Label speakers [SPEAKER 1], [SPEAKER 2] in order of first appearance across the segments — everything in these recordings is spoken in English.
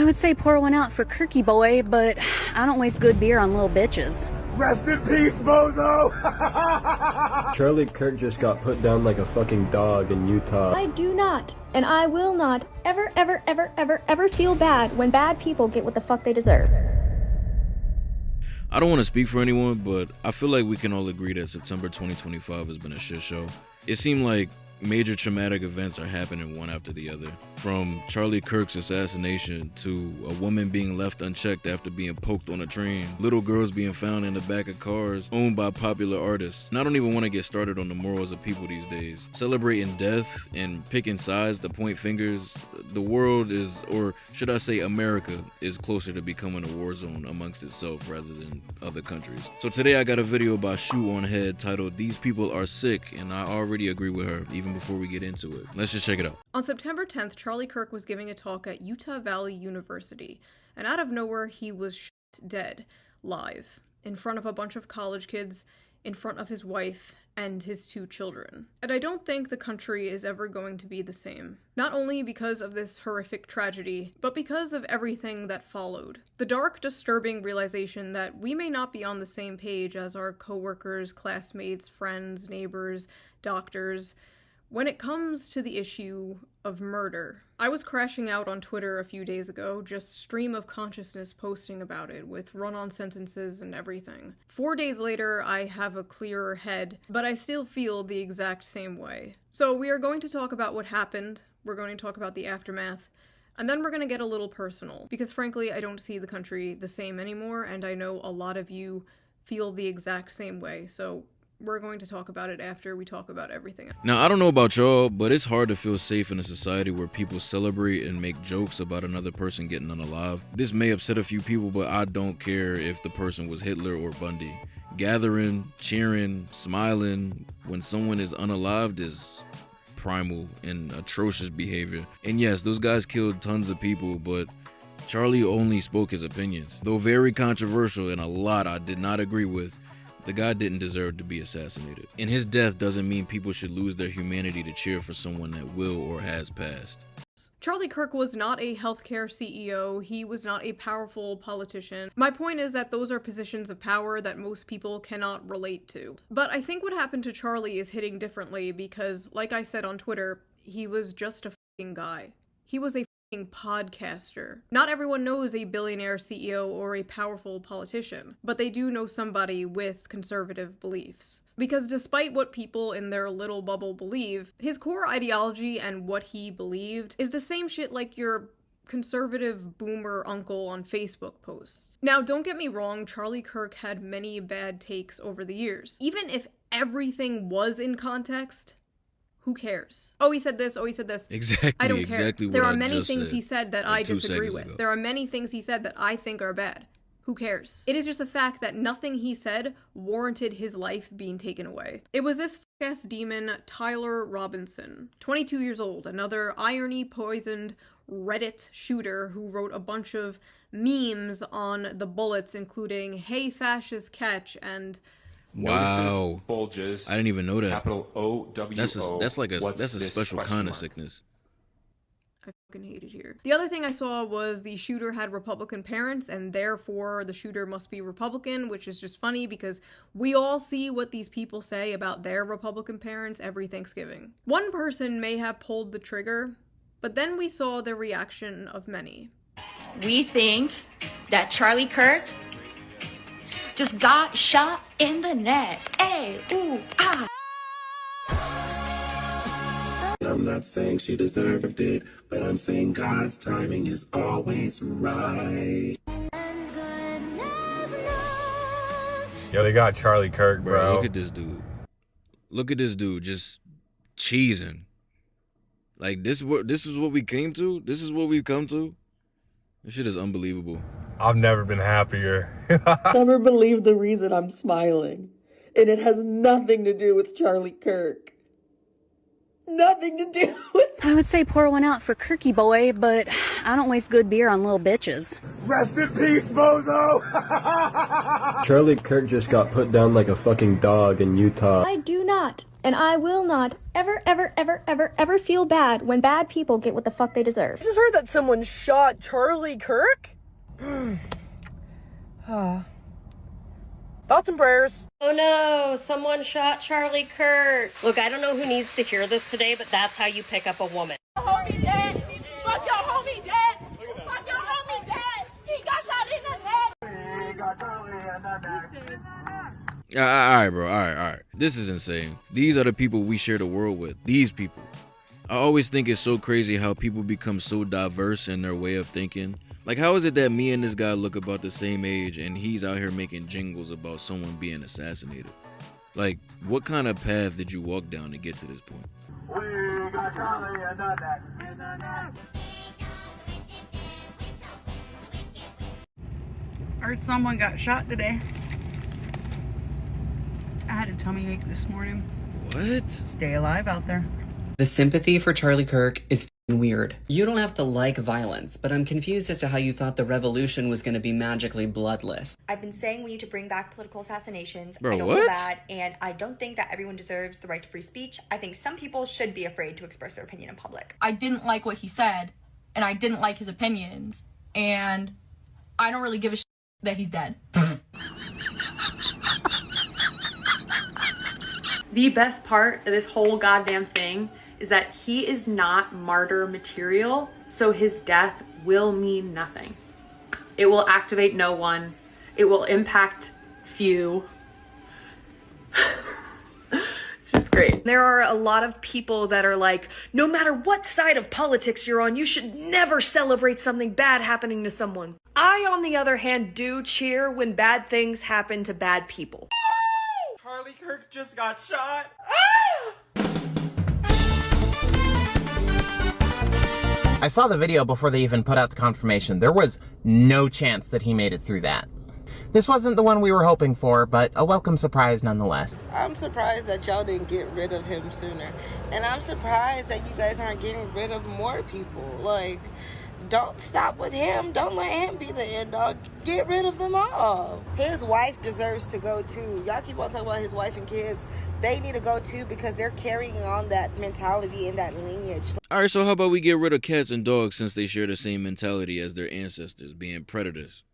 [SPEAKER 1] would say pour one out for Kirky boy, but I don't waste good beer on little bitches.
[SPEAKER 2] Rest in peace, bozo!
[SPEAKER 3] Charlie Kirk just got put down like a fucking dog in Utah.
[SPEAKER 4] I do not, and I will not, ever feel bad when bad people get what the fuck they deserve.
[SPEAKER 5] I don't want to speak for anyone, but I feel like we can all agree that September 2025 has been a shit show. It seemed like major traumatic events are happening one after the other. From Charlie Kirk's assassination to a woman being left unchecked after being poked on a train, little girls being found in the back of cars owned by popular artists. And I don't even want to get started on the morals of people these days. Celebrating death and picking sides to point fingers, the world is, or should I say America, is closer to becoming a war zone amongst itself rather than other countries. So today I got a video by Shoe on Head titled "These People Are Sick," and I already agree with her even before we get into it. Let's just check it out.
[SPEAKER 6] On September 10th, Charlie Kirk was giving a talk at Utah Valley University, and out of nowhere he was shot dead, live, in front of a bunch of college kids, in front of his wife and his 2 children. And I don't think the country is ever going to be the same. Not only because of this horrific tragedy, but because of everything that followed. The dark, disturbing realization that we may not be on the same page as our coworkers, classmates, friends, neighbors, doctors, when it comes to the issue of murder. I was crashing out on Twitter a few days ago, just stream of consciousness posting about it, with run-on sentences and everything. 4 days later, I have a clearer head, but I still feel the exact same way. So we are going to talk about what happened, we're going to talk about the aftermath, and then we're going to get a little personal, because frankly, I don't see the country the same anymore, and I know a lot of you feel the exact same way, so we're going to talk about it after we talk about everything.
[SPEAKER 5] Now, I don't know about y'all, but it's hard to feel safe in a society where people celebrate and make jokes about another person getting unalive. This may upset a few people, but I don't care if the person was Hitler or Bundy. Gathering, cheering, smiling when someone is unalived is primal and atrocious behavior. And yes, those guys killed tons of people, but Charlie only spoke his opinions. Though very controversial and a lot I did not agree with, the guy didn't deserve to be assassinated. And his death doesn't mean people should lose their humanity to cheer for someone that will or has passed.
[SPEAKER 6] Charlie Kirk was not a healthcare CEO, he was not a powerful politician. My point is that those are positions of power that most people cannot relate to. But I think what happened to Charlie is hitting differently because, like I said on Twitter, he was just a f***ing guy. He was a podcaster. Not everyone knows a billionaire CEO or a powerful politician, but they do know somebody with conservative beliefs. Because despite what people in their little bubble believe, his core ideology and what he believed is the same shit like your conservative boomer uncle on Facebook posts. Now, don't get me wrong, Charlie Kirk had many bad takes over the years. Even if everything was in context, who cares? Oh, he said this. Oh, he said this.
[SPEAKER 5] Exactly.
[SPEAKER 6] I don't care.
[SPEAKER 5] Exactly.
[SPEAKER 6] There
[SPEAKER 5] what
[SPEAKER 6] are
[SPEAKER 5] I
[SPEAKER 6] many
[SPEAKER 5] just
[SPEAKER 6] things
[SPEAKER 5] said
[SPEAKER 6] he said that I disagree with. There are many things he said that I think are bad. Who cares? It is just a fact that nothing he said warranted his life being taken away. It was this f***ass demon, Tyler Robinson, 22 years old, another irony-poisoned Reddit shooter who wrote a bunch of memes on the bullets, including "Hey fascist catch" and
[SPEAKER 5] wow,
[SPEAKER 2] bulges.
[SPEAKER 5] I didn't even know that.
[SPEAKER 2] Capital O-W-O.
[SPEAKER 5] That's a special kind of sickness.
[SPEAKER 6] I fucking hate it here. The other thing I saw was the shooter had Republican parents, and therefore the shooter must be Republican, which is just funny because we all see what these people say about their Republican parents every Thanksgiving. One person may have pulled the trigger, but then we saw the reaction of many.
[SPEAKER 7] We think that Charlie Kirk just got shot in the neck. Ay, ooh, ah.
[SPEAKER 8] I'm not saying she deserved it, but I'm saying God's timing is always right.
[SPEAKER 2] Yo, they got Charlie Kirk, bro.
[SPEAKER 5] Look at this dude. Look at this dude just cheesing. Like, this is what we came to? This is what we've come to? This shit is unbelievable.
[SPEAKER 2] I've never been happier.
[SPEAKER 9] Never believe the reason I'm smiling. And it has nothing to do with Charlie Kirk. Nothing to do with
[SPEAKER 1] I would say pour one out for Kirky boy, but I don't waste good beer on little bitches.
[SPEAKER 8] Rest in peace, bozo!
[SPEAKER 3] Charlie Kirk just got put down like a fucking dog in Utah.
[SPEAKER 4] I do not, and I will not ever, ever, ever, ever, ever feel bad when bad people get what the fuck they deserve.
[SPEAKER 9] I just heard that someone shot Charlie Kirk? Thoughts and prayers.
[SPEAKER 10] Oh no, someone shot Charlie Kirk. Look, I don't know who needs to hear this today, but that's how you pick up a woman.
[SPEAKER 11] Homie dead. Fuck your homie dead. Fuck your homie dead. He got shot in the head.
[SPEAKER 5] Alright, bro. Alright. This is insane. These are the people we share the world with. These people. I always think it's so crazy how people become so diverse in their way of thinking. Like, how is it that me and this guy look about the same age and he's out here making jingles about someone being assassinated? Like, what kind of path did you walk down to get to this point?
[SPEAKER 11] We got Charlie and that.
[SPEAKER 12] Heard someone got shot today. I had a tummy ache this morning.
[SPEAKER 5] What?
[SPEAKER 12] Stay alive out there.
[SPEAKER 13] The sympathy for Charlie Kirk is weird. You don't have to like violence, but I'm confused as to how you thought the revolution was going to be magically bloodless.
[SPEAKER 14] I've been saying we need to bring back political assassinations.
[SPEAKER 5] Bro,
[SPEAKER 14] I don't
[SPEAKER 5] what?
[SPEAKER 14] feel bad, and I don't think that everyone deserves the right to free speech. I think some people should be afraid to express their opinion in public.
[SPEAKER 15] I didn't like what he said, and I didn't like his opinions, and I don't really give a shit that he's dead.
[SPEAKER 16] The best part of this whole goddamn thing is that he is not martyr material, so his death will mean nothing. It will activate no one. It will impact few. It's just great.
[SPEAKER 17] There are a lot of people that are like, no matter what side of politics you're on, you should never celebrate something bad happening to someone. I, on the other hand, do cheer when bad things happen to bad people.
[SPEAKER 18] Charlie Kirk just got shot.
[SPEAKER 19] I saw the video before they even put out the confirmation. There was no chance that he made it through that. This wasn't the one we were hoping for, but a welcome surprise nonetheless.
[SPEAKER 20] I'm surprised that y'all didn't get rid of him sooner. And I'm surprised that you guys aren't getting rid of more people. Like, don't stop with him. Don't let him be the end dog. Get rid of them all. His wife deserves to go too. Y'all keep on talking about his wife and kids. They need to go too because they're carrying on that mentality and that lineage.
[SPEAKER 5] Alright, so how about we get rid of cats and dogs since they share the same mentality as their ancestors, being predators?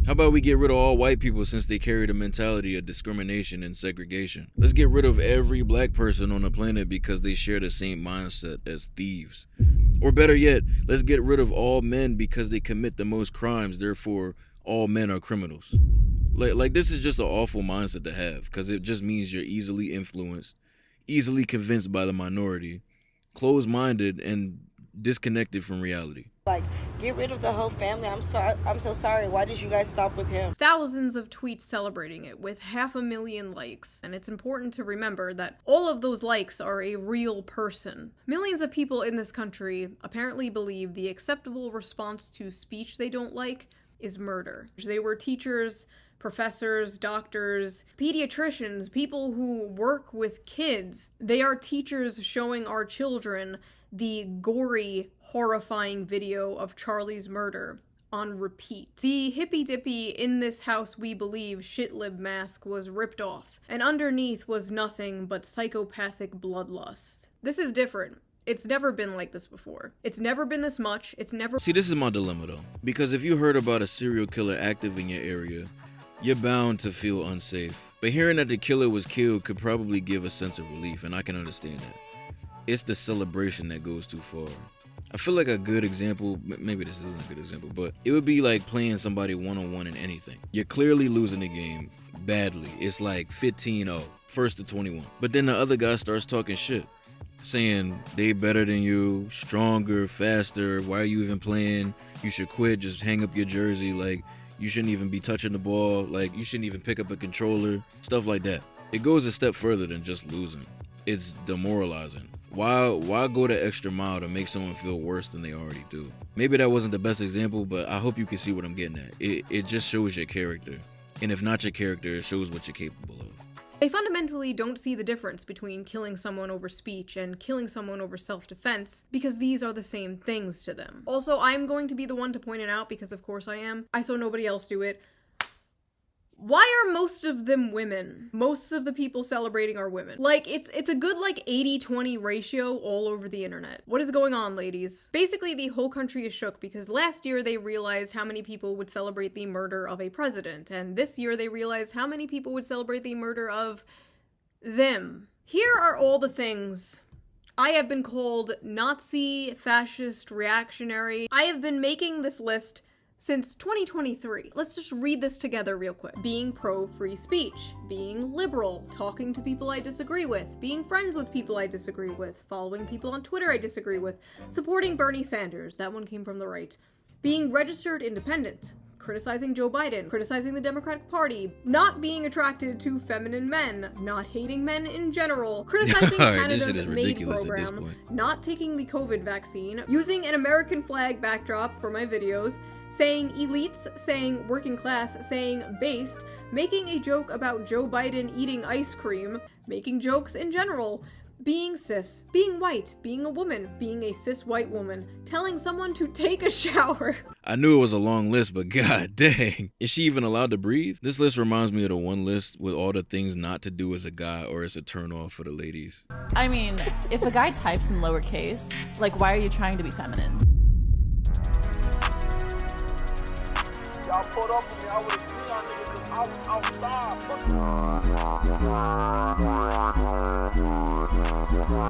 [SPEAKER 5] How about we get rid of all white people since they carry the mentality of discrimination and segregation? Let's get rid of every black person on the planet because they share the same mindset as thieves. Or better yet, let's get rid of all men because they commit the most crimes, therefore all men are criminals. Like this is just an awful mindset to have because it just means you're easily influenced, easily convinced by the minority, closed-minded, and disconnected from reality.
[SPEAKER 20] Like, get rid of the whole family. I'm so sorry. Why did you guys stop with him?
[SPEAKER 6] Thousands of tweets celebrating it with 500,000 likes, and it's important to remember that all of those likes are a real person. Millions of people in this country apparently believe the acceptable response to speech they don't like is murder. They were teachers, professors, doctors, pediatricians, people who work with kids. They are teachers showing our children the gory, horrifying video of Charlie's murder on repeat. The hippy-dippy "in this house we believe" shitlib mask was ripped off, and underneath was nothing but psychopathic bloodlust. This is different. It's never been like this before. It's never been this much. It's never—
[SPEAKER 5] See, this is my dilemma though, because if you heard about a serial killer active in your area, you're bound to feel unsafe. But hearing that the killer was killed could probably give a sense of relief, and I can understand that. It's the celebration that goes too far. I feel like a good example, maybe this isn't a good example, but it would be like playing somebody one-on-one in anything. You're clearly losing the game badly. It's like 15-0, first to 21. But then the other guy starts talking shit, saying they better than you, stronger, faster, why are you even playing? You should quit, just hang up your jersey, like you shouldn't even be touching the ball, like you shouldn't even pick up a controller, stuff like that. It goes a step further than just losing. It's demoralizing. Why go the extra mile to make someone feel worse than they already do? Maybe that wasn't the best example, but I hope you can see what I'm getting at. It just shows your character. And if not your character, it shows what you're capable of.
[SPEAKER 6] They fundamentally don't see the difference between killing someone over speech and killing someone over self-defense, because these are the same things to them. Also, I'm going to be the one to point it out, because of course I am. I saw nobody else do it. Why are most of them women? Most of the people celebrating are women. Like, it's a good, like, 80-20 ratio all over the internet. What is going on, ladies? Basically, the whole country is shook because last year they realized how many people would celebrate the murder of a president, and this year they realized how many people would celebrate the murder of them. Here are all the things. I have been called Nazi, fascist, reactionary. I have been making this list since 2023. Let's just read this together real quick. Being pro-free speech, being liberal, talking to people I disagree with, being friends with people I disagree with, following people on Twitter I disagree with, supporting Bernie Sanders, that one came from the right, being registered independent, criticizing Joe Biden, criticizing the Democratic Party, not being attracted to feminine men, not hating men in general, criticizing Canada's MAID program, not taking the COVID vaccine, using an American flag backdrop for my videos, saying elites, saying working class, saying based, making a joke about Joe Biden eating ice cream, making jokes in general, being cis, being white, being a woman, being a cis white woman, telling someone to take a shower.
[SPEAKER 5] I knew it was a long list, but god dang. Is she even allowed to breathe? This list reminds me of the one list with all the things not to do as a guy, or it's a turn off for the ladies.
[SPEAKER 21] I mean, if a guy types in lowercase, like, why are you trying to be feminine?
[SPEAKER 11] Y'all pulled up with me, I would've seen y'all niggas outside.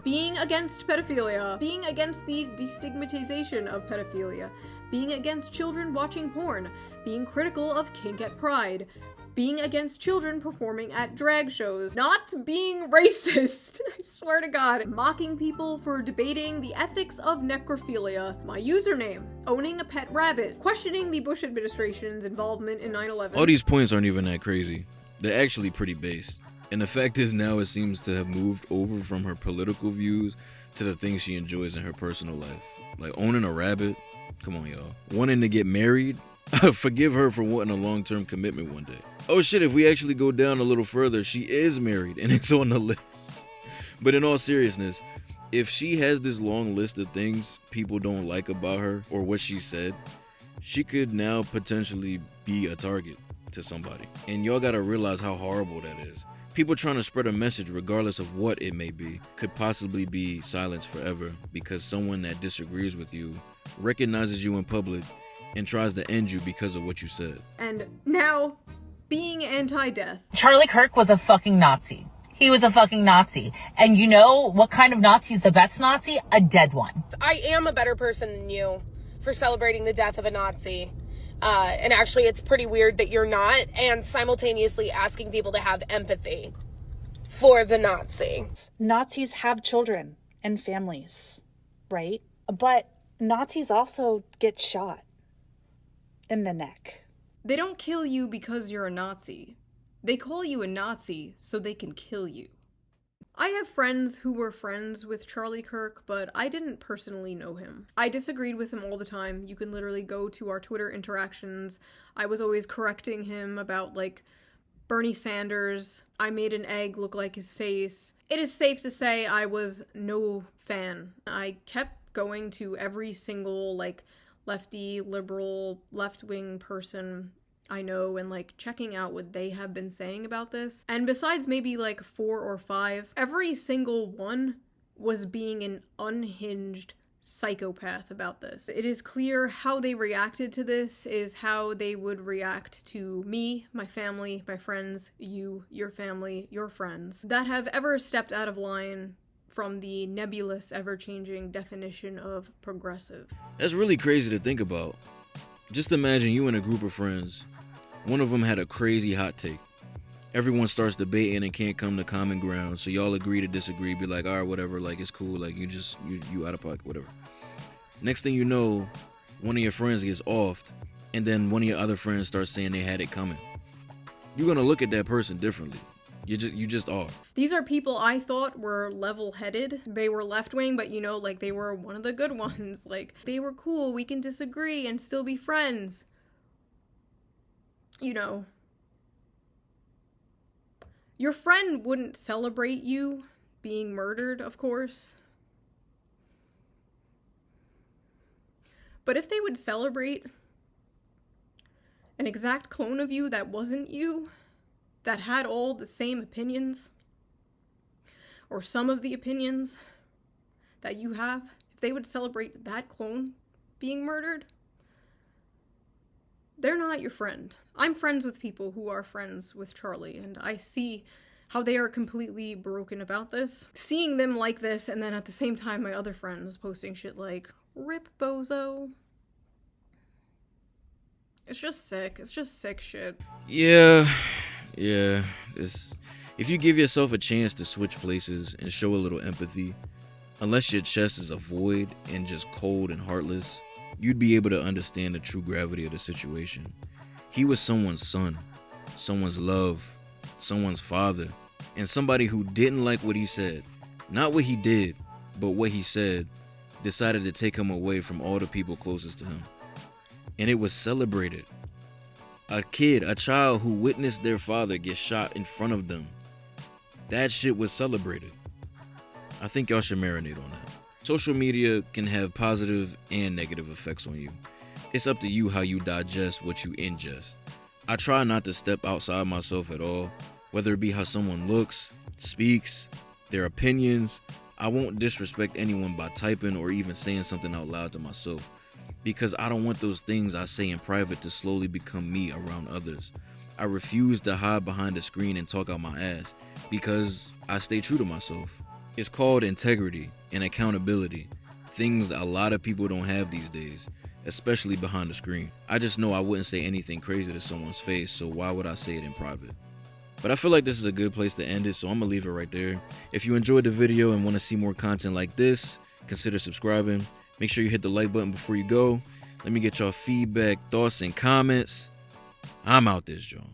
[SPEAKER 6] Being against pedophilia, being against the destigmatization of pedophilia, being against children watching porn, being critical of kink at Pride, being against children performing at drag shows, not being racist, I swear to God, mocking people for debating the ethics of necrophilia, my username, owning a pet rabbit, questioning the Bush administration's involvement in 9/11.
[SPEAKER 5] All these points aren't even that crazy. They're actually pretty based. And the fact is now it seems to have moved over from her political views to the things she enjoys in her personal life. Like owning a rabbit, come on y'all. Wanting to get married, forgive her for wanting a long-term commitment one day. Oh shit, if we actually go down a little further, she is married and it's on the list. But in all seriousness, if she has this long list of things people don't like about her or what she said, she could now potentially be a target to somebody. And y'all gotta realize how horrible that is. People trying to spread a message, regardless of what it may be, could possibly be silenced forever because someone that disagrees with you recognizes you in public and tries to end you because of what you said.
[SPEAKER 6] And now, being anti-death.
[SPEAKER 22] Charlie Kirk was a fucking Nazi. He was a fucking Nazi. And you know what kind of Nazi is the best Nazi? A dead one.
[SPEAKER 9] I am a better person than you for celebrating the death of a Nazi. And actually, it's pretty weird that you're not, and simultaneously asking people to have empathy for the Nazi.
[SPEAKER 23] Nazis have children and families, right? But Nazis also get shot in the neck.
[SPEAKER 6] They don't kill you because you're a Nazi. They call you a Nazi so they can kill you. I have friends who were friends with Charlie Kirk, but I didn't personally know him. I disagreed with him all the time. You can literally go to our Twitter interactions. I was always correcting him about, like, Bernie Sanders. I made an egg look like his face. It is safe to say I was no fan. I kept going to every single, like, lefty, liberal, left-wing person I know and like checking out what they have been saying about this. And besides maybe like 4 or 5, every single one was being an unhinged psychopath about this. It is clear how they reacted to this is how they would react to me, my family, my friends, you, your family, your friends, that have ever stepped out of line from the nebulous, ever-changing definition of progressive.
[SPEAKER 5] That's really crazy to think about. Just imagine you and a group of friends. One of them had a crazy hot take. Everyone starts debating and can't come to common ground, so y'all agree to disagree, be like, all right, whatever, like, it's cool, like, you out of pocket, whatever. Next thing you know, one of your friends gets offed, and then one of your other friends starts saying they had it coming. You're gonna look at that person differently. You just are.
[SPEAKER 6] These are people I thought were level-headed. They were left-wing, but you know, like, they were one of the good ones. Like, they were cool, we can disagree and still be friends. You know. Your friend wouldn't celebrate you being murdered, of course. But if they would celebrate an exact clone of you that wasn't you, that had all the same opinions, or some of the opinions that you have, if they would celebrate that clone being murdered, they're not your friend. I'm friends with people who are friends with Charlie, and I see how they are completely broken about this. Seeing them like this, and then at the same time my other friends posting shit like, "Rip bozo." It's just sick. It's just sick shit.
[SPEAKER 5] Yeah. If you give yourself a chance to switch places and show a little empathy, unless your chest is a void and just cold and heartless, you'd be able to understand the true gravity of the situation. He was someone's son, someone's love, someone's father, and somebody who didn't like what he said, not what he did, but what he said, decided to take him away from all the people closest to him. And it was celebrated. A child who witnessed their father get shot in front of them, that shit was celebrated. I think y'all should marinate on that. Social media can have positive and negative effects on you. It's up to you how you digest what you ingest. I try not to step outside myself at all, whether it be how someone looks, speaks, their opinions. I won't disrespect anyone by typing or even saying something out loud to myself, because I don't want those things I say in private to slowly become me around others. I refuse to hide behind a screen and talk out my ass, because I stay true to myself. It's called integrity and accountability, things a lot of people don't have these days, especially behind the screen. I just know I wouldn't say anything crazy to someone's face, so why would I say it in private? But I feel like this is a good place to end it, so I'm gonna leave it right there. If you enjoyed the video and want to see more content like this, consider subscribing. Make sure you hit the like button before you go. Let me get y'all feedback, thoughts, and comments. I'm out this joint.